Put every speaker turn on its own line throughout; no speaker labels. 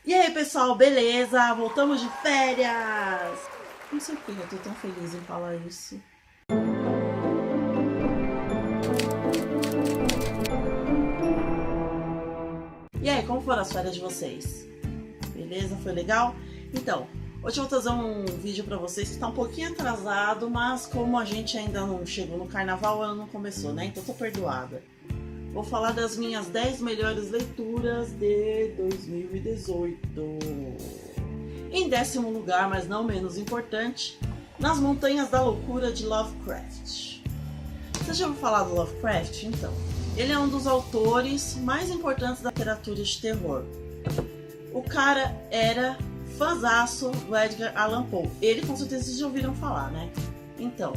E aí, pessoal, beleza? Voltamos de férias! Não sei por que eu tô tão feliz em falar isso. E aí, como foram as férias de vocês? Beleza? Foi legal? Então, hoje eu vou trazer um vídeo pra vocês que tá um pouquinho atrasado, mas como a gente ainda não chegou no carnaval, o ano não começou, né? Então tô perdoada. Vou falar das minhas 10 melhores leituras de 2018. Em 10º lugar, mas não menos importante, Nas Montanhas da Loucura, de Lovecraft. Você já ouviu falar do Lovecraft? Então, ele é um dos autores mais importantes da literatura de terror. O cara era fãzaço do Edgar Allan Poe. Ele, com certeza, vocês já ouviram falar, né? Então,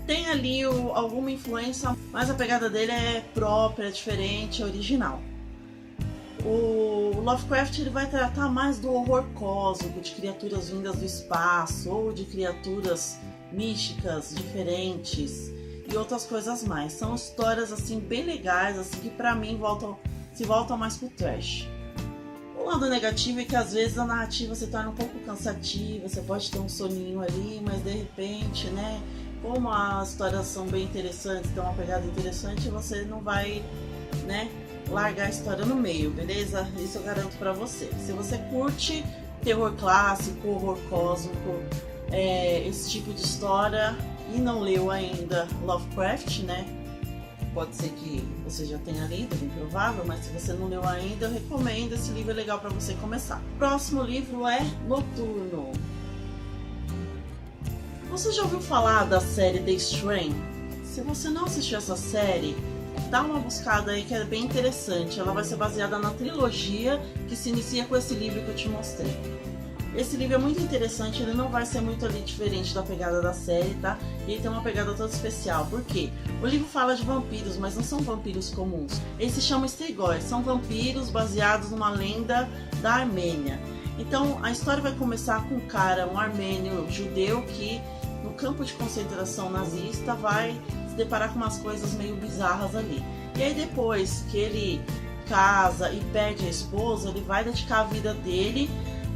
tem ali alguma influência, mas a pegada dele é própria, diferente, original. O Lovecraft ele vai tratar mais do horror cósmico, de criaturas vindas do espaço, ou de criaturas místicas, diferentes, e outras coisas mais. São histórias assim bem legais, assim, que pra mim se voltam mais pro trash. O lado negativo é que às vezes a narrativa se torna um pouco cansativa, você pode ter um soninho ali, mas de repente, né, como as histórias são bem interessantes, tem uma pegada interessante, você não vai, né, largar a história no meio, beleza? Isso eu garanto pra você. Se você curte terror clássico, horror cósmico, esse tipo de história e não leu ainda Lovecraft, né? Pode ser que você já tenha lido, é bem provável, mas se você não leu ainda, eu recomendo. Esse livro é legal para você começar. O próximo livro é Noturno. Você já ouviu falar da série The Strain? Se você não assistiu essa série, dá uma buscada aí que é bem interessante. Ela vai ser baseada na trilogia que se inicia com esse livro que eu te mostrei. Esse livro é muito interessante, ele não vai ser muito ali diferente da pegada da série, tá? E ele tem uma pegada toda especial. Por quê? O livro fala de vampiros, mas não são vampiros comuns. Eles se chamam Strigoi, são vampiros baseados numa lenda da Armênia. Então a história vai começar com um cara, um armênio judeu, que no campo de concentração nazista vai se deparar com umas coisas meio bizarras ali. E aí depois que ele casa e perde a esposa, ele vai dedicar a vida dele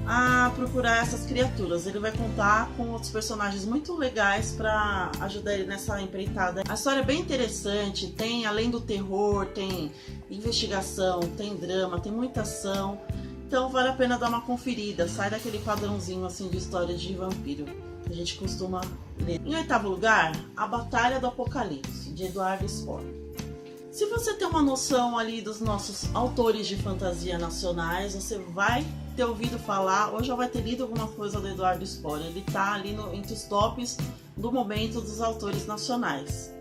a procurar essas criaturas. Ele vai contar com outros personagens muito legais para ajudar ele nessa empreitada. A história é bem interessante, tem, além do terror, tem investigação, tem drama, tem muita ação. Então vale a pena dar uma conferida, sai daquele padrãozinho assim de história de vampiro que a gente costuma ler. Em 8º lugar, A Batalha do Apocalipse, de Eduardo Spohr. Se você tem uma noção ali dos nossos autores de fantasia nacionais, você vai ter ouvido falar ou já vai ter lido alguma coisa do Eduardo Spohr. Ele está ali entre os tops do momento dos autores nacionais.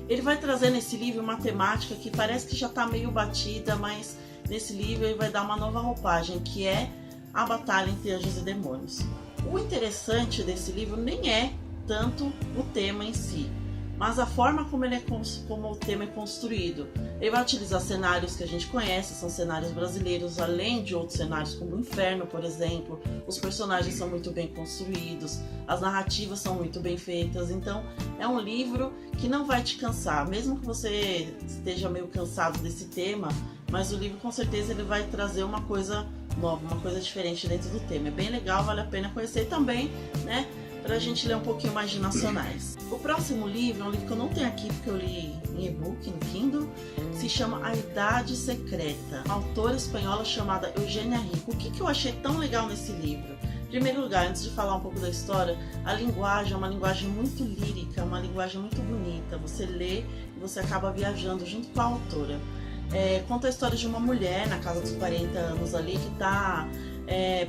Ele vai trazer nesse livro uma temática que parece que já está meio batida, mas nesse livro ele vai dar uma nova roupagem, que é a batalha entre anjos e demônios. O interessante desse livro nem é tanto o tema em si, mas a forma como o tema é construído. Ele vai utilizar cenários que a gente conhece, são cenários brasileiros, além de outros cenários como o Inferno, por exemplo. Os personagens são muito bem construídos, as narrativas são muito bem feitas, então é um livro que não vai te cansar, mesmo que você esteja meio cansado desse tema, mas o livro com certeza ele vai trazer uma coisa nova, uma coisa diferente dentro do tema. É bem legal, vale a pena conhecer também, né? Pra gente ler um pouquinho mais de nacionais. O próximo livro é um livro que eu não tenho aqui porque eu li em e-book, no Kindle, se chama A Idade Secreta, uma autora espanhola chamada Eugênia Rico. O que eu achei tão legal nesse livro? Em primeiro lugar, antes de falar um pouco da história, a linguagem é uma linguagem muito lírica, uma linguagem muito bonita. Você lê e você acaba viajando junto com a autora. Conta a história de uma mulher na casa dos 40 anos ali que está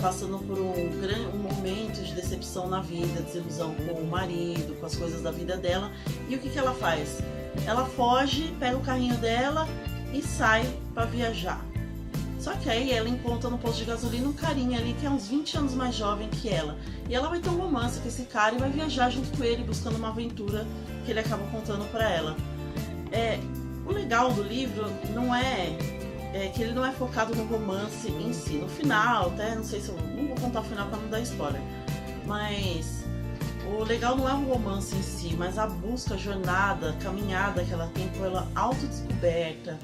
passando por um momento de decepção na vida, desilusão com o marido, com as coisas da vida dela. E o que ela faz? Ela foge, pega o carrinho dela e sai para viajar. Só que aí ela encontra no posto de gasolina um carinha ali que é uns 20 anos mais jovem que ela. E ela vai ter um romance com esse cara e vai viajar junto com ele, buscando uma aventura que ele acaba contando para ela. O legal do livro não é que ele não é focado no romance em si. No final, até não sei se eu não vou contar o final para não dar spoiler, mas O legal não é o romance em si, mas a busca, a jornada, a caminhada que ela tem pela autodescoberta,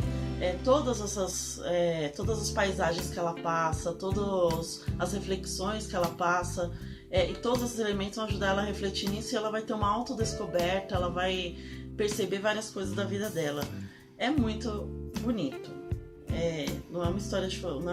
todas as paisagens que ela passa, todas as reflexões que ela passa, e todos esses elementos vão ajudar ela a refletir nisso, e ela vai ter uma autodescoberta, ela vai perceber várias coisas da vida dela. É muito bonito. Não é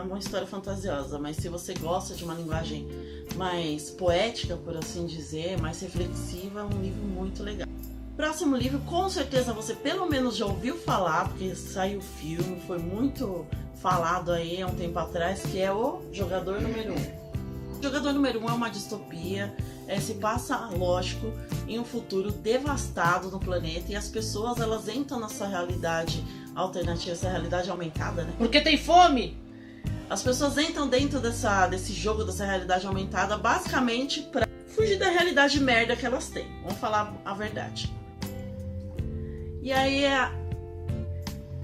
uma história fantasiosa, mas se você gosta de uma linguagem mais poética, por assim dizer, mais reflexiva, é um livro muito legal. Próximo livro, com certeza você pelo menos já ouviu falar, porque saiu o filme, foi muito falado aí há um tempo atrás, que é O Jogador Número 1. O Jogador Número 1 é uma distopia, se passa, lógico, em um futuro devastado no planeta, e as pessoas elas entram nessa realidade alternativa, essa realidade aumentada, né?
Porque tem fome!
As pessoas entram dentro desse jogo, dessa realidade aumentada, basicamente pra fugir da realidade merda que elas têm. Vamos falar a verdade.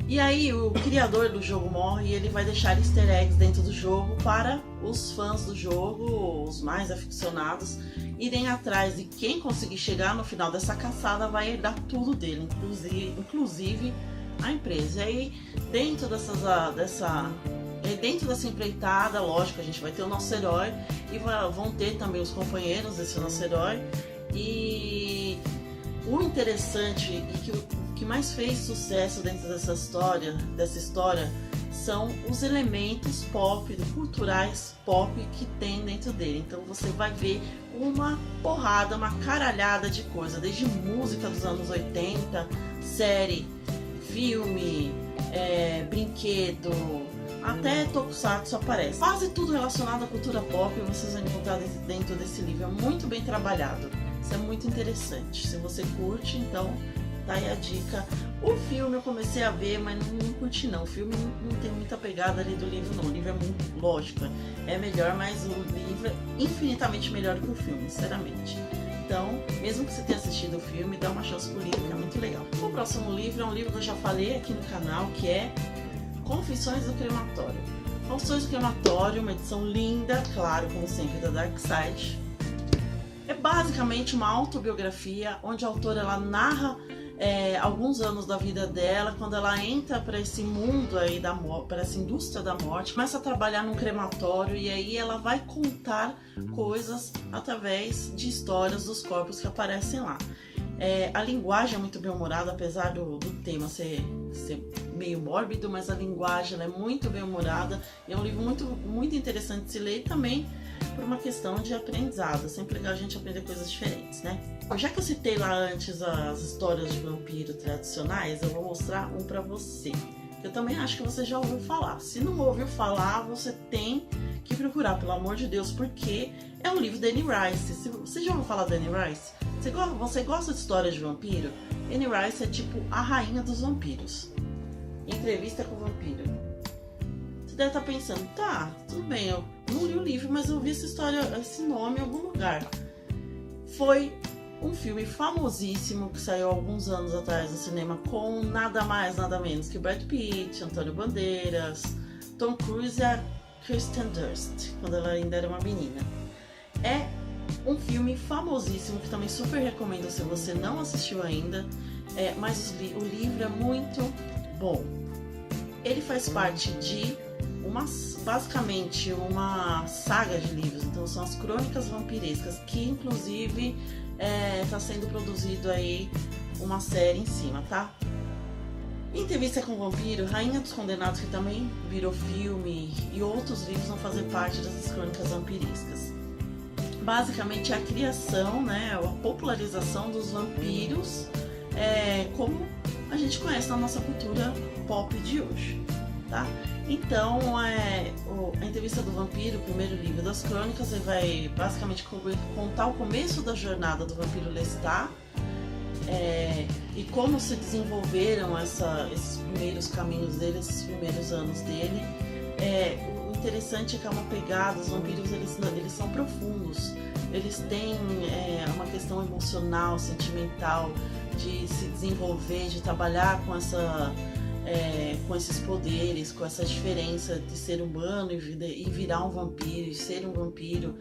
E aí o criador do jogo morre e ele vai deixar easter eggs dentro do jogo para os fãs do jogo, os mais aficionados, irem atrás, e quem conseguir chegar no final dessa caçada vai herdar tudo dele, inclusive a empresa. E aí dentro dessa empreitada, lógico, a gente vai ter o nosso herói e vão ter também os companheiros desse nosso herói. E o interessante e o que mais fez sucesso dentro dessa história são os elementos pop, culturais pop que tem dentro dele. Então você vai ver uma porrada, uma caralhada de coisa, desde música dos anos 80, série, filme, brinquedo, até tokusatsu aparece. Quase tudo relacionado à cultura pop vocês vão encontrar dentro desse livro. É muito bem trabalhado. Isso é muito interessante. Se você curte, então tá aí a dica. O filme eu comecei a ver, mas não curti não. O filme não tem muita pegada ali do livro não. O livro é muito lógico, é melhor, mas o livro é infinitamente melhor que o filme, sinceramente. Então, mesmo que você tenha assistido o filme, dá uma chance pro livro, que é muito legal. O próximo livro é um livro que eu já falei aqui no canal, que é Confissões do Crematório. Confissões do Crematório, uma edição linda, claro, como sempre, da Dark Side. É basicamente uma autobiografia, onde a autora ela narra alguns anos da vida dela, quando ela entra para esse mundo aí para essa indústria da morte, começa a trabalhar num crematório, e aí ela vai contar coisas através de histórias dos corpos que aparecem lá. A linguagem é muito bem humorada, apesar do tema ser meio mórbido, mas a linguagem ela é muito bem humorada, e é um livro muito, muito interessante de se ler, e também por uma questão de aprendizado. É sempre legal a gente aprender coisas diferentes, né? Já que eu citei lá antes as histórias de vampiro tradicionais, eu vou mostrar um pra você. Eu também acho que você já ouviu falar. Se não ouviu falar, você tem que procurar, pelo amor de Deus, porque é um livro da Anne Rice. Você já ouviu falar da Anne Rice? Você gosta de histórias de vampiro? Anne Rice é tipo a rainha dos vampiros. Entrevista com o vampiro. Você deve estar pensando, tá, tudo bem, eu não li o livro, mas eu vi essa história, esse nome em algum lugar. Foi um filme famosíssimo que saiu há alguns anos atrás no cinema, com nada mais, nada menos que Brad Pitt, Antônio Bandeiras, Tom Cruise e a Kristen Dunst, quando ela ainda era uma menina. É um filme famosíssimo que também super recomendo se você não assistiu ainda, mas o livro é muito bom. Ele faz parte de basicamente uma saga de livros, então são as Crônicas Vampirescas, que inclusive está sendo produzido aí uma série em cima, tá? Entrevista com o Vampiro, Rainha dos Condenados, que também virou filme, e outros livros vão fazer parte dessas Crônicas Vampirescas. Basicamente é a criação, né, a popularização dos vampiros, como a gente conhece na nossa cultura pop de hoje, tá? Então, a Entrevista do Vampiro, o primeiro livro das crônicas, ele vai basicamente contar o começo da jornada do vampiro Lestat, e como se desenvolveram esses primeiros caminhos dele, esses primeiros anos dele. O interessante é que é uma pegada, os vampiros eles são profundos, eles têm uma questão emocional, sentimental, de se desenvolver, de trabalhar com com esses poderes, com essa diferença de ser humano e virar um vampiro, e ser um vampiro.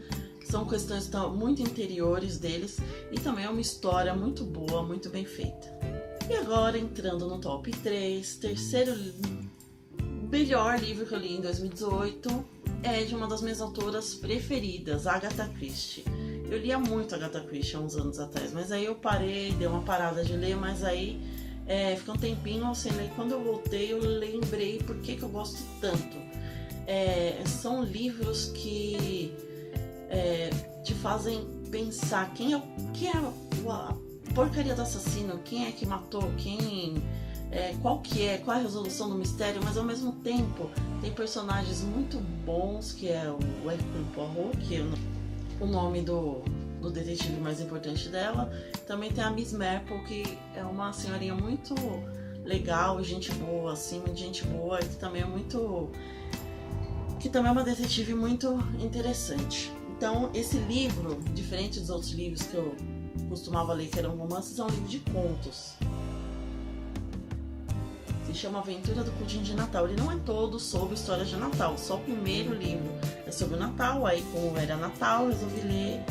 São questões muito interiores deles e também é uma história muito boa, muito bem feita. E agora, entrando no top 3, terceiro melhor livro que eu li em 2018 é de uma das minhas autoras preferidas, Agatha Christie. Eu lia muito Agatha Christie há uns anos atrás, mas aí eu parei, dei uma parada de ler, mas aí ficou um tempinho sem ler. Quando eu voltei, eu lembrei por que eu gosto tanto. São livros que te fazem pensar quem é a porcaria do assassino, quem é que matou, qual é a resolução do mistério, mas ao mesmo tempo tem personagens muito bons, que é o Hercule Poirot, que é o nome do detetive mais importante dela. Também tem a Miss Marple, que é uma senhorinha muito legal, gente boa, assim, muito gente boa, que também é uma detetive muito interessante. Então, esse livro, diferente dos outros livros que eu costumava ler, que eram romances, é um livro de contos. Se chama Aventura do Pudim de Natal. Ele não é todo sobre história de Natal, só o primeiro livro é sobre o Natal. Aí, como era Natal, resolvi ler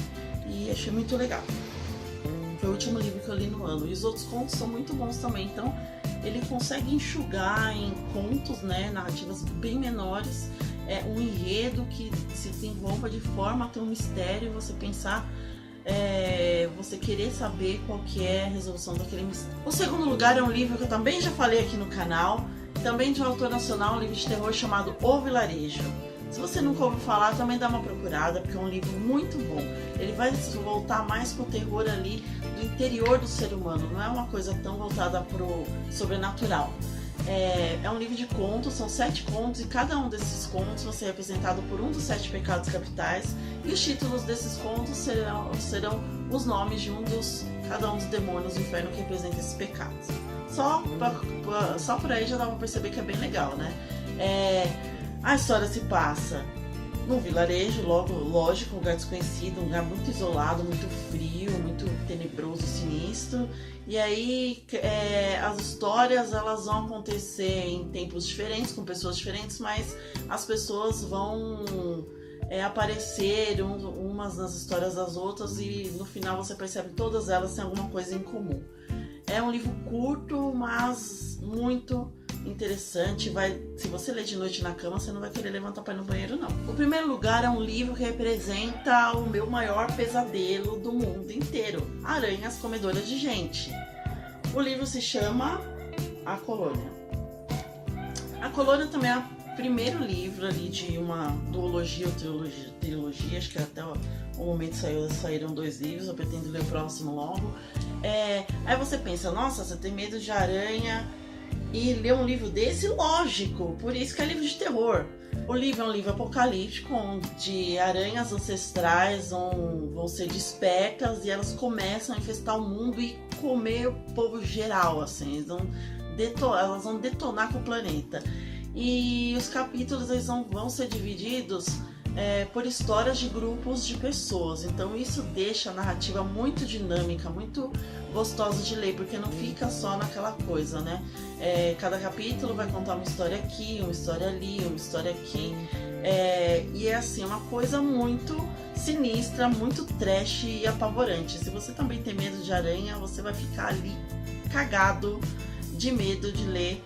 e achei muito legal. Foi o último livro que eu li no ano. E os outros contos são muito bons também. Então, ele consegue enxugar em contos, narrativas bem menores, um enredo que se desenvolva de forma a ter um mistério e você pensar, você querer saber qual que é a resolução daquele mistério. O segundo lugar é um livro que eu também já falei aqui no canal, também de um autor nacional, um livro de terror chamado O Vilarejo. Se você nunca ouviu falar, também dá uma procurada, porque é um livro muito bom. Ele vai voltar mais pro terror ali do interior do ser humano, não é uma coisa tão voltada pro sobrenatural. É um livro de contos, são 7 contos, e cada um desses contos vai ser representado por um dos 7 pecados capitais, e os títulos desses contos serão os nomes de cada um dos demônios do inferno que representa esses pecados. Só por aí já dá pra perceber que é bem legal, né? A história se passa num vilarejo, lógico, um lugar desconhecido, um lugar muito isolado, muito frio, muito tenebroso e sinistro. E aí as histórias elas vão acontecer em tempos diferentes, com pessoas diferentes, mas as pessoas vão aparecer umas nas histórias das outras e no final você percebe que todas elas têm alguma coisa em comum. É um livro curto, mas muito interessante. Se você ler de noite na cama, você não vai querer levantar para ir no banheiro, não. O primeiro lugar é um livro que representa o meu maior pesadelo do mundo inteiro: aranhas comedoras de gente. O livro se chama A Colônia. A Colônia também é o primeiro livro ali de uma duologia ou trilogia, acho que até o momento saíram 2 livros, eu pretendo ler o próximo logo. Aí você pensa, nossa, você tem medo de aranha e ler um livro desse? Lógico, por isso que é livro de terror. O livro é um livro apocalíptico, onde aranhas ancestrais vão ser despertas e elas começam a infestar o mundo e comer o povo geral, assim, elas vão detonar com o planeta. E os capítulos eles vão ser divididos por histórias de grupos de pessoas, então isso deixa a narrativa muito dinâmica, muito gostosa de ler, porque não fica só naquela coisa, né? Cada capítulo vai contar uma história aqui, uma história ali, uma história aqui, e é assim, uma coisa muito sinistra, muito trash e apavorante. Se você também tem medo de aranha, você vai ficar ali cagado de medo de ler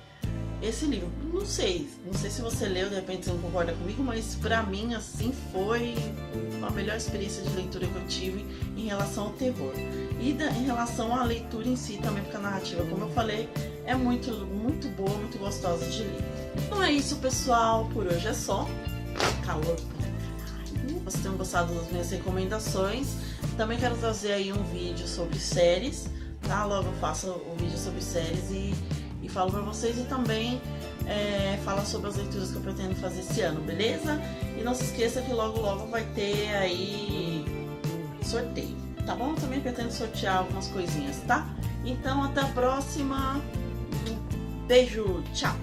esse livro. Não sei se você leu, de repente você não concorda comigo, mas pra mim assim foi a melhor experiência de leitura que eu tive em relação ao terror. E em relação à leitura em si também, porque a narrativa, como eu falei, é muito, muito boa, muito gostosa de ler. Então é isso, pessoal, por hoje é só. Calor pra caralho. Vocês tenham gostado das minhas recomendações. Também quero trazer aí um vídeo sobre séries, tá? Logo eu faço um vídeo sobre séries e falo pra vocês, e também fala sobre as leituras que eu pretendo fazer esse ano, beleza? E não se esqueça que logo vai ter aí sorteio, tá bom? Eu também pretendo sortear algumas coisinhas, tá? Então até a próxima, beijo, tchau!